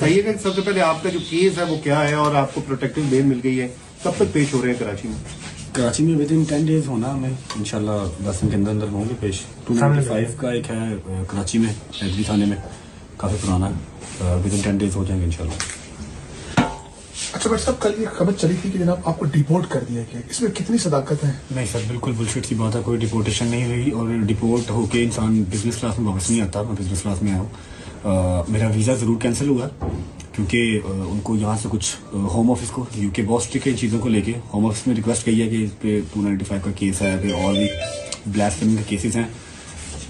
بتائیے کہ سب سے پہلے آپ کا جو کیس ہے وہ کیا ہے اور آپ کو پروٹیکٹیو بیل مل گئی ہے، کب تک پیش ہو رہے ہیں کراچی میں؟ کراچی میں ود ان 10 days ہونا ہمیں انشاءاللہ 10 دن کے اندر اندر ہوں گے پیش. 295 کا ایک ہے کراچی میں ایڈری تھانے میں، کافی پرانا ہے، ود ان 10 days ہو جائیں گے انشاءاللہ. اچھا بٹ صاحب کل یہ خبر چلی تھی کہ جناب آپ کو ڈیپورٹ کر دیا گیا، اس میں کتنی صداقت ہے؟ نہیں سر، بالکل بلشٹ سی بات ہے، کوئی ڈیپورٹیشن نہیں ہوئی اور ڈیپورٹ ہو کے انسان بزنس کلاس میں واپس نہیں آتا. میں بزنس کلاس میں آیا ہوں. میرا ویزا ضرور کینسل ہوا کیونکہ ان کو یہاں سے کچھ ہوم آفس کو یو کے بہت اسٹرکٹ ہے ان چیزوں کو لے کے. ہوم آفس میں ریکویسٹ کی ہے کہ اس پہ 295 کا کیس ہے، پھر اور بھی بلاسفیمی کے کیسز ہیں،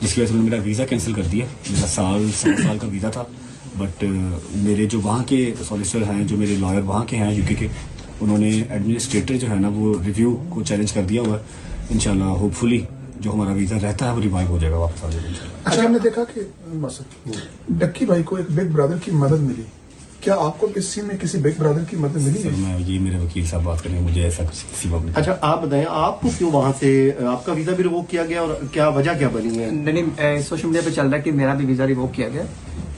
جس کی وجہ سے انہوں نے میرا ویزا کینسل کر دیا. میرا سال کا ویزا تھا، بٹ میرے جو وہاں کے سالیسیٹر ہیں، جو میرے لائر وہاں کے ہیں یو کے، انہوں نے ایڈمنسٹریٹر جو ہے نا وہ ریویو کو چیلنج کر دیا ہوا ہے. انشاءاللہ ہوپ فلی جو ہمارا ویزا رہتا ہے وہ ریوائیو ہو جائے گا، واپس آ جائے گا. اچھا ہم نے دیکھا کہ ڈکی بھائی کو ایک بگ برادر کی مدد ملی، کیا آپ کو اس سین میں کسی بگ برادر کی مدد ملی ہے؟ میں یہ میرے وکیل صاحب بات کریں، مجھے ایسا کسی وقت نہیں. اچھا آپ بتائیں آپ کو کیوں وہاں سے آپ کا ویزا بھی ریووک کیا گیا اور کیا وجہ کیا بنی ہے؟ نہیں، سوشل میڈیا پہ چل رہا ہے کہ میرا بھی ویزا ریووک کیا گیا.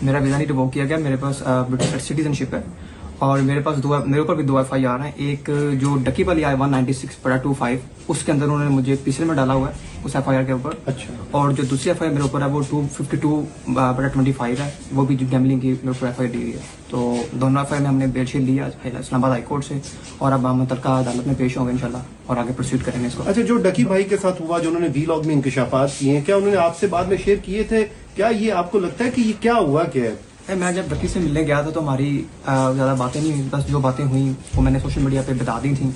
میرا ویزا نہیں ریووک کیا گیا، میرے پاس برٹش سٹیزن شپ ہے اور میرے پاس میرے اوپر بھی 2 FIR ہیں. ایک جو ڈکی والی آئی 196/25 اس کے اندر انہوں نے مجھے پیچھے میں ڈالا ہوا ہے اس FIR کے اوپر. اچھا. اور جو دوسری FIR میرے اوپر ہے وہ 252/25 ہے، وہ بھی گیملنگ کی میرے اوپر FIR دی ہوئی ہے. تو دونوں FIR میں ہم نے بیل شیل لیا اسلام آباد ہائی کورٹ سے اور اب ہم متعلقہ عدالت میں پیش ہوں گے انشاءاللہ اور آگے پروسیڈ کریں گے اس کو. اچھا جو ڈکی بھائی کے ساتھ ہوا، جو انہوں نے ویلاگ میں انکشافات کیے ہیں، کیا انہوں نے آپ سے بعد میں شیئر کیے تھے؟ کیا یہ آپ کو لگتا ہے کہ یہ کیا ہوا کیا ہے؟ میں جب ڈکی سے ملنے گیا تھا تو ہماری زیادہ باتیں نہیں ہوئی، بس جو باتیں ہوئیں وہ میں نے سوشل میڈیا پہ بتا دی تھیں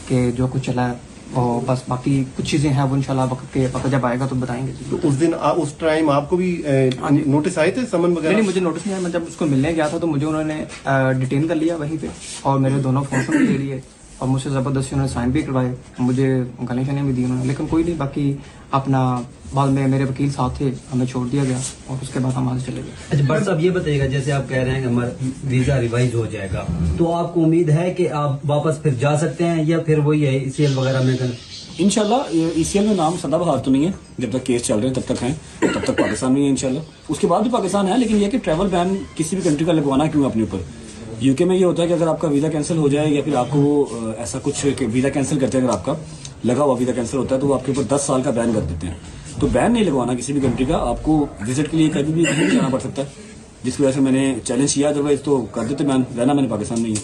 کہ جو کچھ چلا ہے، اور بس باقی کچھ چیزیں ہیں وہ انشاءاللہ وقت جب آئے گا تو بتائیں گے. تو اس دن اس ٹائم آپ کو بھی نوٹس آئے تھے، سمن وغیرہ؟ نہیں، مجھے نوٹس نہیں آیا. میں جب اس کو ملنے گیا تھا تو مجھے انہوں نے ڈیٹین کر لیا وہیں پہ اور میرے دونوں فون بھی لے لیے اور مجھ سے زبردستی انہوں نے سائن بھی کروائے، مجھے گالیاں شالیاں بھی دی انہوں نے. لیکن کوئی نہیں، باقی اپنا بعد میں میرے وکیل صاحب تھے، ہمیں چھوڑ دیا گیا اور اس کے بعد ہم وہاں سے چلے گئے. اچھا بٹ صاحب یہ بتائیے گا، جیسے آپ کہہ رہے ہیں کہ ہمارا ویزا ریوائز ہو جائے گا تو آپ کو امید ہے کہ آپ واپس پھر جا سکتے ہیں یا پھر وہی ہے ECL وغیرہ میں انشاءاللہ ECL میں نام سدا بہار تو نہیں ہے، جب تک کیس چل رہے ہیں تب تک ہیں، تب تک پاکستان میں ہے انشاءاللہ. اس کے بعد بھی پاکستان ہے، لیکن یہ کہ ٹریول بین کسی بھی کنٹری کا لگوانا کیوں اپنے اوپر. UK میں یہ ہوتا ہے کہ اگر آپ کا ویزا کینسل ہو جائے یا پھر آپ کو وہ ایسا کچھ کہ ویزا کینسل کرتے ہیں، اگر آپ کا لگا ہوا ویزا کینسل ہوتا ہے تو وہ آپ کے اوپر 10 سال کا بین کر دیتے ہیں. تو بین نہیں لگوانا کسی بھی کنٹری کا، آپ کو وزٹ کے لیے کبھی بھی کہیں جانا پڑ سکتا ہے، جس کی وجہ سے میں نے چیلنج کیا. ادروائز تو کر دیتے بین، رہنا میں نے پاکستان میں ہی ہے.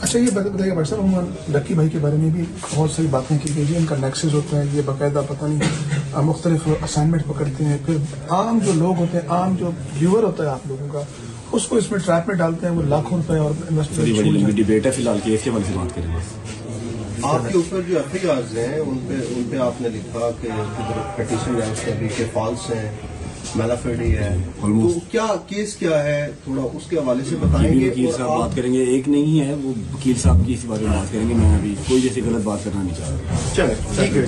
اچھا یہ بتائیے بھائی صاحب، ڈکی بھائی کے بارے میں بھی بہت ساری باتیں کی گئی، ان کا نیکسس ہوتا ہے، یہ باقاعدہ پتہ نہیں مختلف اسائنمنٹ پکڑتے ہیں، پھر عام جو لوگ ہوتے ہیں، عام جو ویور ہوتا ہے آپ لوگوں کا، اس کو اس میں ٹریپ میں ڈالتے ہیں، وہ لاکھوں روپے اور بڑی لمبی ڈبیٹ ہے، فی الحال کیس کے بارے سے بات کریں گے. آپ کے اوپر جو FIRs ہیں ان پہ آپ نے لکھا کہ پٹیشن ہے اس کا بھی کہ فالس ہے، میلافیڈی ہے، تو کیا کیس کیا ہے تھوڑا اس کے حوالے سے بتائیں گے. وکیل صاحب بات کریں گے، ایک نہیں ہے وہ وکیل صاحب کی اسی بارے میں بات کریں گے. میں ابھی کوئی جیسی غلط بات کرنا نہیں چاہ رہا. چلیں ٹھیک ہے.